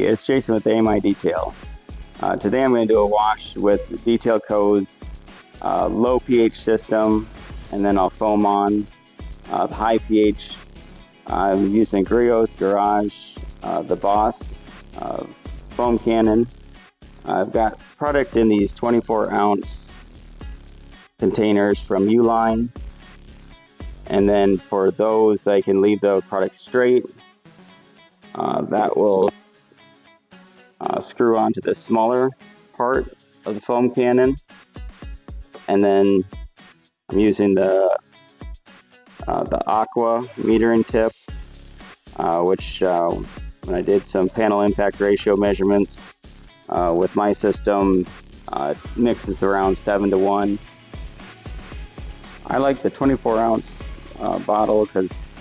it's Jason with AMI Detail. Today I'm going to do a wash with Detail Co's low pH system, and then I'll foam on the high pH. I'm using Griot's Garage, the Boss foam cannon. I've got product in these 24-ounce containers from Uline, and then for those I can leave the product straight. That will screw onto the smaller part of the foam cannon, and then I'm using the Aqua metering tip, which when I did some panel impact ratio measurements with my system, mixes around 7:1. I like the 24-ounce bottle because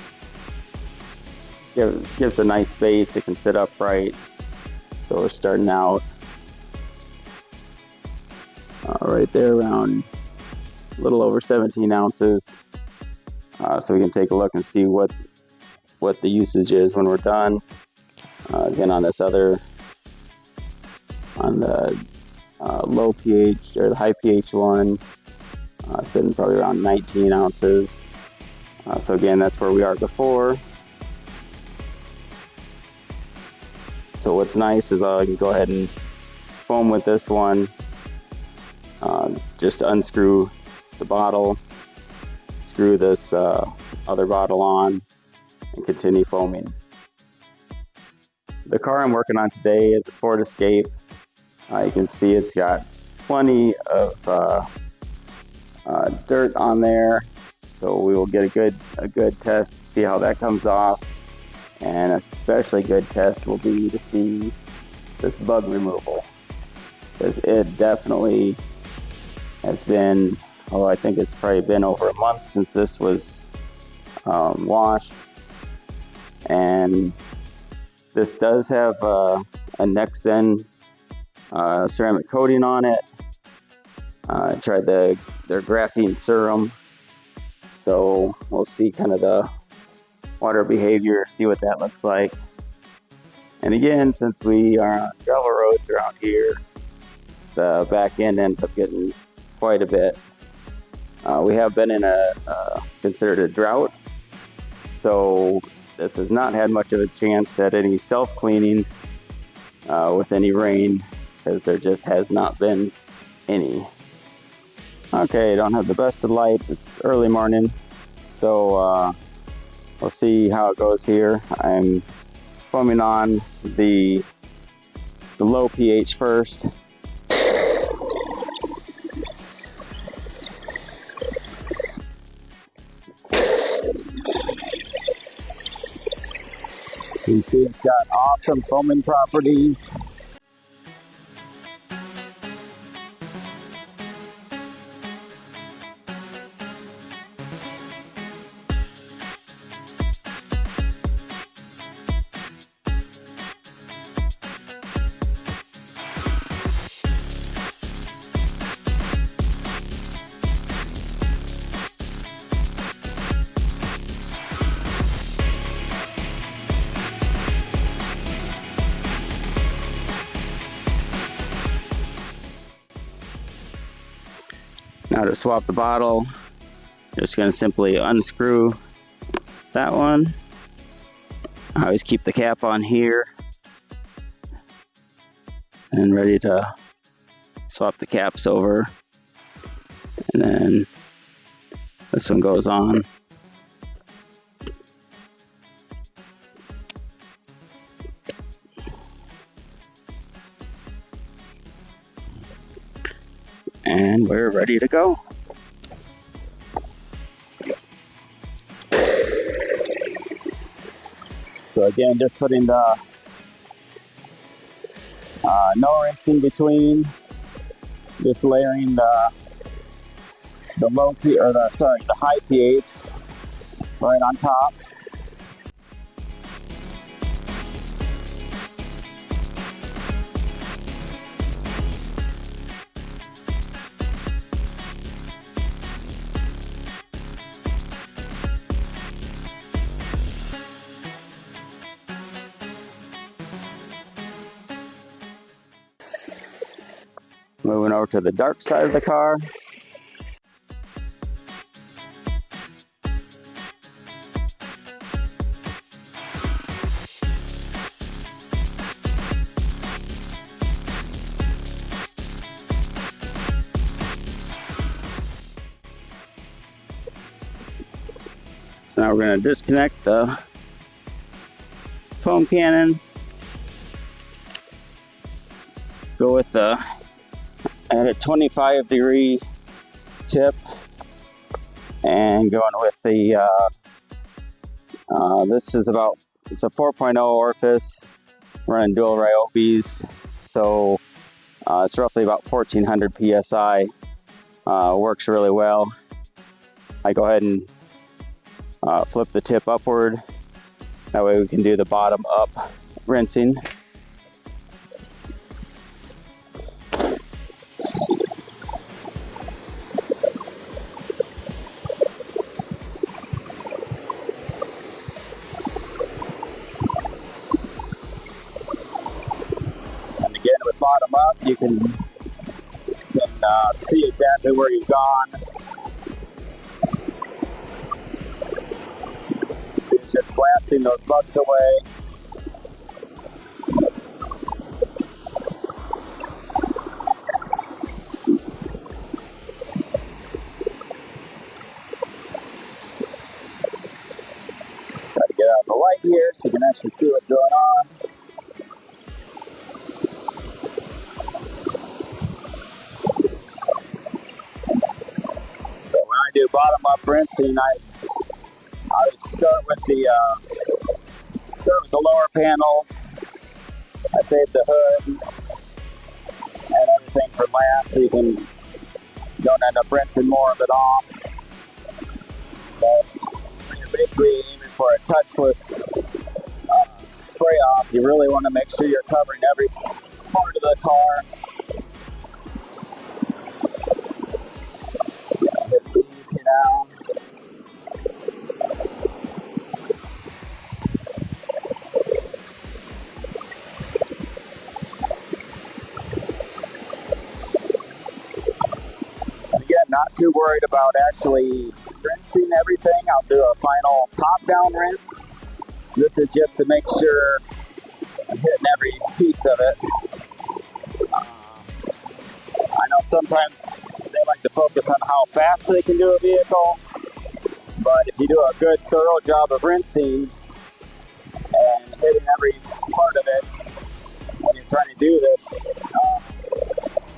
it gives a nice base. It can sit upright. So we're starting out right there around a little over 17 ounces. So we can take a look and see what the usage is when we're done. Again, on this other, on the low pH or the high pH one, sitting probably around 19 ounces. So again, that's where we are before. So what's nice is I can go ahead and foam with this one. Just unscrew the bottle, screw this other bottle on, and continue foaming. The car I'm working on today is a Ford Escape. You can see it's got plenty of dirt on there, so we will get a good test to see how that comes off. And especially good test will be to see this bug removal, because it definitely has been, I think it's probably been over a month since this was washed. And this does have a Nexen ceramic coating on it. I tried their graphene serum, so we'll see kind of the water behavior, see what that looks like. And again, since we are on gravel roads around here, the back end ends up getting quite a bit. We have been in a considered a drought, so this has not had much of a chance at any self-cleaning with any rain, because there just has not been any. Okay, don't have the best of light. It's early morning, so we'll see how it goes here. I'm foaming on the low pH first. You see it's got awesome foaming properties. Now to swap the bottle, just going to simply unscrew that one. I always keep the cap on here and ready to swap the caps over. And then this one goes on. And we're ready to go. So again, just putting the no rinse in between. Just layering the low pH, or the high pH right on top. Moving over to the dark side of the car. So now we're going to disconnect the foam cannon. Go with the at a 25-degree tip, and going with the this is it's a 4.0 orifice running dual Ryobis, so it's roughly about 1400 psi. Works really well. I go ahead and flip the tip upward, that way we can do the bottom up rinsing. With bottom up, you can see exactly where you've gone. It's just blasting those bugs away. Try to get out the light here so you can actually see what's going on. Do bottom up rinsing, I start with the lower panels. I save the hood and everything for last, so you don't end up rinsing more of it off. But when you're basically aiming for a touchless spray off, you really want to make sure you're covering every part of the car. Down. And again, not too worried about actually rinsing everything. I'll do a final top-down rinse. This is just to make sure I'm hitting every piece of it. I know sometimes they like to focus on how fast they can do a vehicle, but if you do a good thorough job of rinsing and hitting every part of it when you're trying to do this,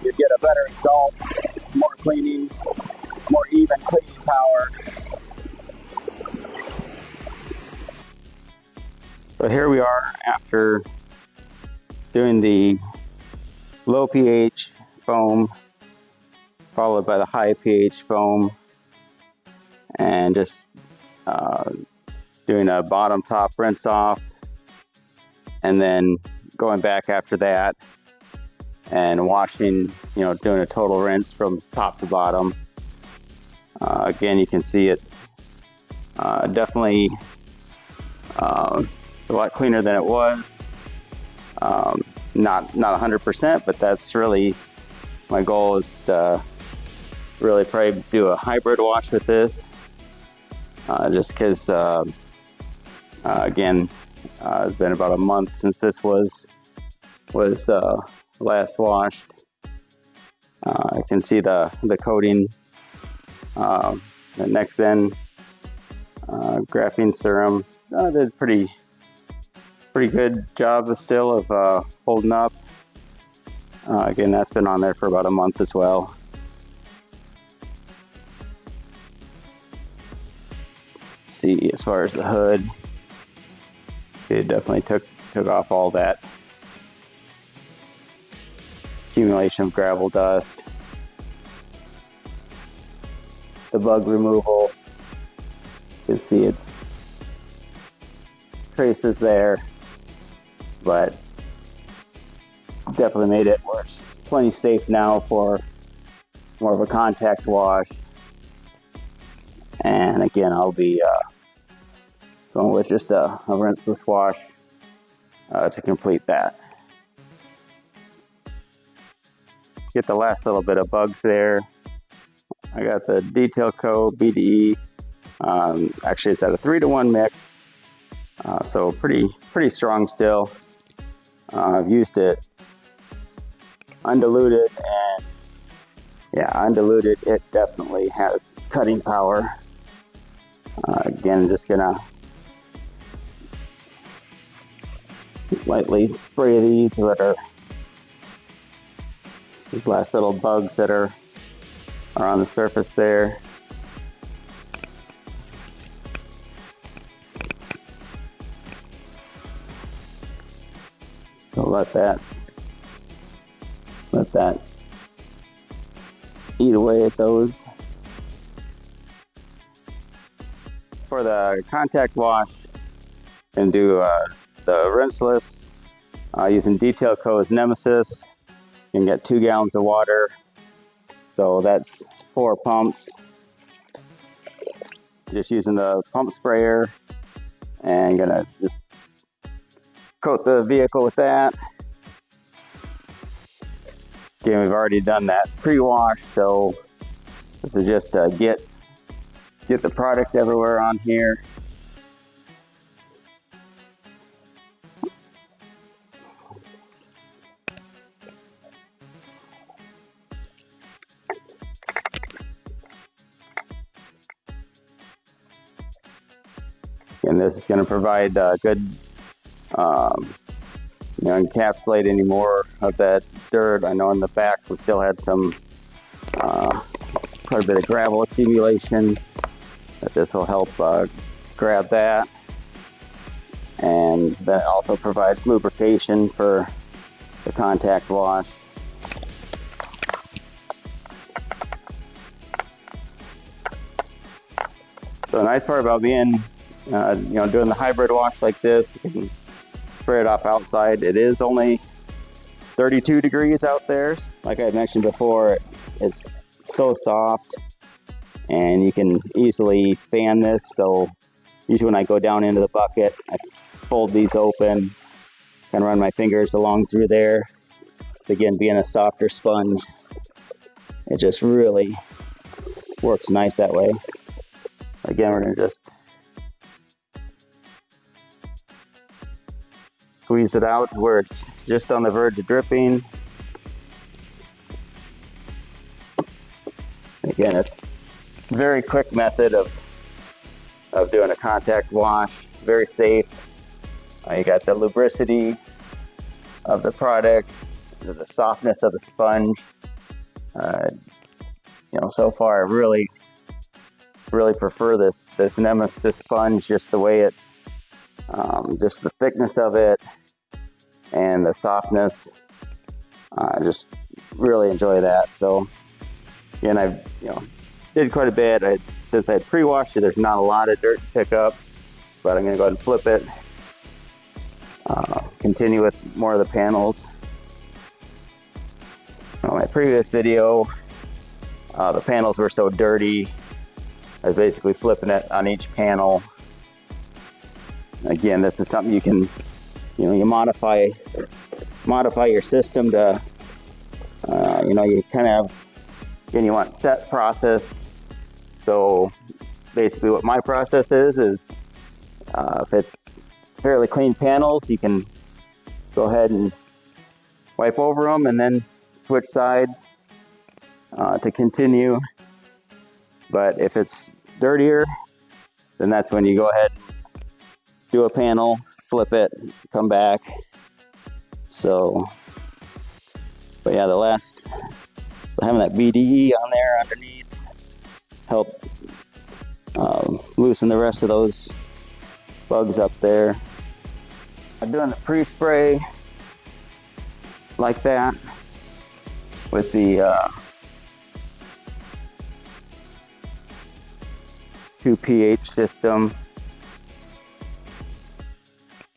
you get a better result, more cleaning, more even cleaning power. So here we are after doing the low pH foam followed by the high pH foam, and just doing a bottom top rinse off, and then going back after that and washing, doing a total rinse from top to bottom. Again, you can see it definitely a lot cleaner than it was. Not 100%, but that's really my goal, is to really probably do a hybrid wash with this, just because again, it's been about a month since this was last washed. I can see the coating, the Nexen graphene serum did a pretty good job still of holding up. Again, that's been on there for about a month as well. See, as far as the hood, it definitely took off all that accumulation of gravel dust. The bug removal, you can see it's traces there, but definitely made it where it's plenty safe now for more of a contact wash. And again, I'll be going with just a rinseless wash to complete that. get the last little bit of bugs there. I got the detail coat B.D.E. Actually, it's at a 3-to-1 mix, so pretty strong still. I've used it undiluted, and yeah, undiluted, it definitely has cutting power. Again, just gonna lightly spray these these last little bugs that are on the surface there. So let that eat away at those. For the contact wash, and do the Rinseless using detail codes Nemesis. You can get 2 gallons of water, so that's 4 pumps. Just using the pump sprayer, and gonna just coat the vehicle with that. Again, we've already done that pre-wash, so this is just to get the product everywhere on here. And this is going to provide good, encapsulate any more of that dirt. I know in the back we still had some quite a bit of gravel accumulation. But this will help grab that, and that also provides lubrication for the contact wash. So the nice part about being doing the hybrid wash like this, you can spray it off outside. It is only 32 degrees out there. Like I mentioned before, it's so soft, and you can easily fan this. So usually when I go down into the bucket, I fold these open and run my fingers along through there. Again, being a softer sponge, it just really works nice that way. Again, we're gonna just squeeze it out where it's just on the verge of dripping. Again, it's a very quick method of doing a contact wash, very safe. You got the lubricity of the product, the softness of the sponge. So far I really prefer this Nemesis Sponge, just the way it, just the thickness of it and the softness. I just really enjoy that. So again, I did quite a bit. Since I pre-washed it, there's not a lot of dirt to pick up, but I'm gonna go ahead and flip it. Continue with more of the panels. On my previous video, the panels were so dirty, I was basically flipping it on each panel. Again, this is something you can, you modify your system to, you kind of have, again, you want set process. So basically what my process is if it's fairly clean panels, you can go ahead and wipe over them and then switch sides to continue. But if it's dirtier, then that's when you go ahead and do a panel, flip it, come back. So, but yeah, so having that B.D.E on there underneath help loosen the rest of those bugs up there. I'm doing the pre-spray like that with the 2 pH system.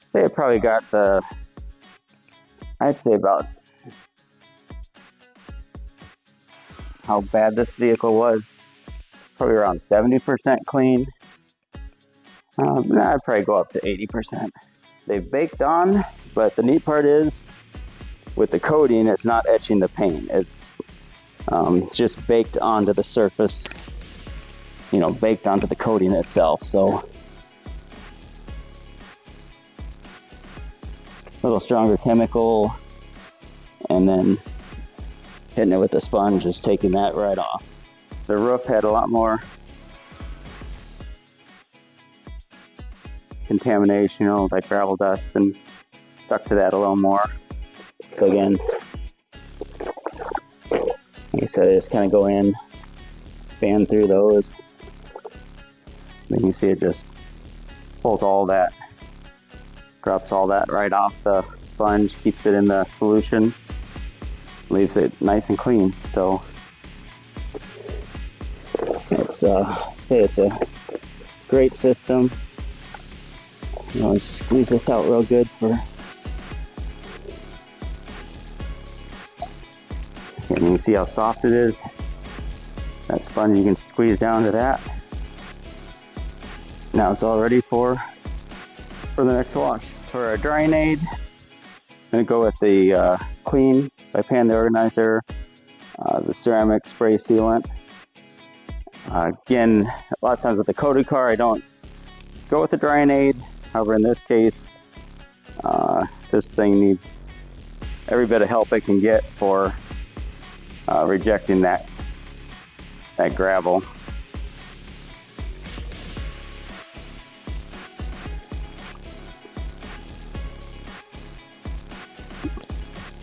Say I probably got I'd say about how bad this vehicle was, probably around 70% clean. I'd probably go up to 80%. They've baked on, but the neat part is with the coating, it's not etching the paint. It's just baked onto the surface, you know, baked onto the coating itself. So a little stronger chemical, and then hitting it with a sponge is taking that right off. The roof had a lot more contamination, you know, like gravel dust, and stuck to that a little more. So again, like I said, I just kind of go in, fan through those. Then you see it just pulls all that, drops all that right off the sponge, keeps it in the solution, leaves it nice and clean. So it's it's a great system. You know, squeeze this out real good for. And you can see how soft it is. That sponge, you can squeeze down to that. Now it's all ready for the next wash. For our drying aid, I'm gonna go with the Clean by Pan the Organizer, the ceramic spray sealant. Again, a lot of times with the coated car, I don't go with the drying aid. However, in this case, this thing needs every bit of help it can get for rejecting that gravel.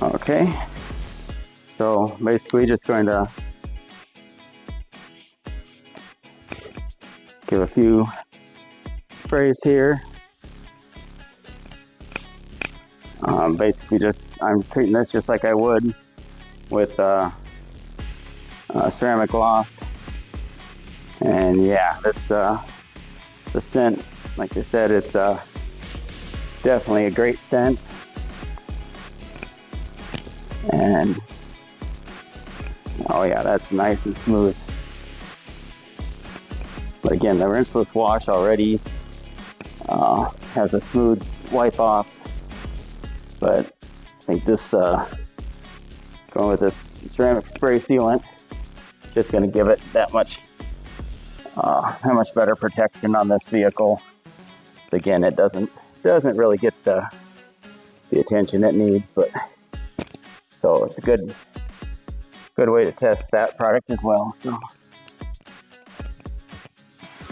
Okay, so basically just going to give a few sprays here. Basically I'm treating this just like I would with ceramic gloss. And yeah, this the scent, like I said, it's definitely a great scent. And oh yeah, that's nice and smooth. But again, the rinseless wash already has a smooth wipe off. But I think this going with this ceramic spray sealant just going to give it that much better protection on this vehicle. Again, it doesn't really get the attention it needs, but so it's a good way to test that product as well. So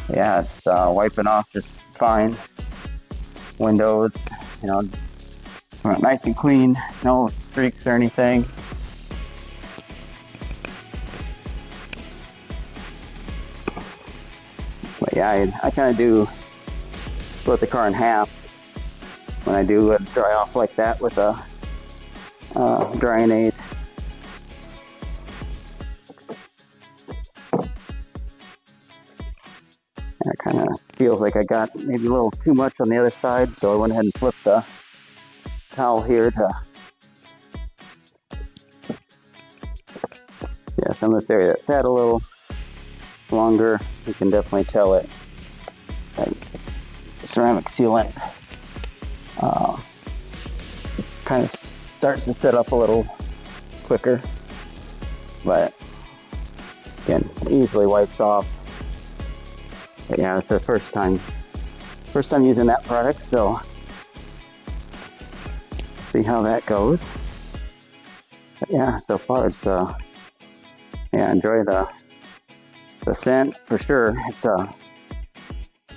yeah, it's wiping off just fine. Windows, you know, nice and clean, no streaks or anything. But yeah, I kind of do split the car in half when I do a dry off like that with a drying aid. And it kind of feels like I got maybe a little too much on the other side, so I went ahead and flipped the towel here to yeah, some of this area that sat a little longer, you can definitely tell it. That ceramic sealant kind of starts to set up a little quicker, but again, easily wipes off. But yeah, it's the first time using that product, so see how that goes. But yeah, so far it's yeah, enjoy the scent for sure. It's a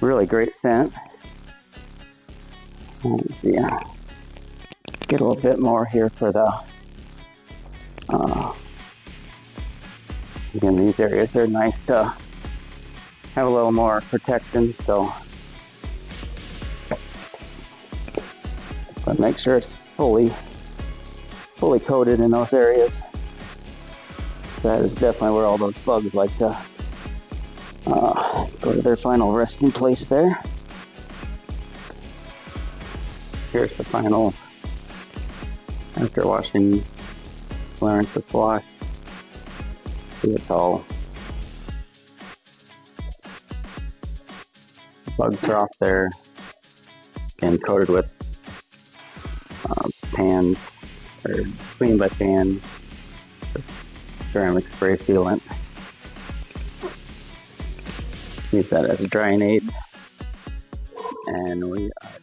really great scent. Let's see, get a little bit more here for the again, these areas are nice to have a little more protection, so but make sure it's fully coated in those areas. That is definitely where all those bugs like to go to their final resting place there. Here's the final after washing Rinseless wash. See, it's all bugs are off there and coated with pans or clean by hand with ceramic spray sealant. Use that as a drying aid. And we are